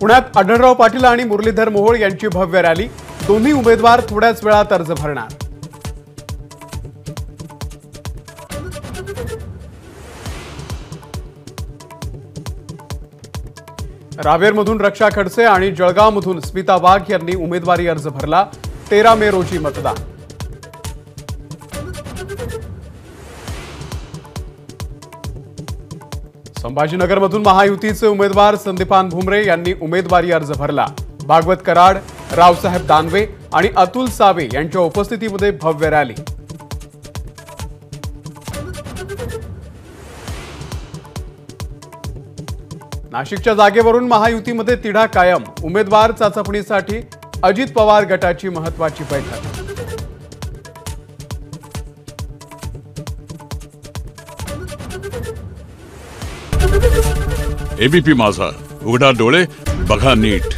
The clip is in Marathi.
पुण्यात आढळराव पाटील आणि मुरलीधर मोहोळ यांची भव्य रॅली। दोन्ही उमेदवार थोड्याच वेळात अर्ज भरणार। रावेरमधून रक्षा खडसे आणि जळगावमधून स्मिता वाघ यांनी उमेदवारी अर्ज भरला। 13 मे रोजी मतदान। संभाजीनगरमधून महायुतीचे उमेदवार संदीपान भुमरे यांनी उमेदवारी अर्ज भरला। भागवत कराड, रावसाहेब दानवे आणि अतुल सावे यांच्या उपस्थितीमध्ये भव्य रॅली। नाशिकच्या जागेवरून महायुतीमध्ये तिढा कायम। उमेदवार चाचपणीसाठी अजित पवार गटाची महत्त्वाची बैठक। एबीपी माझा, उघडा डोळे बघा नीट।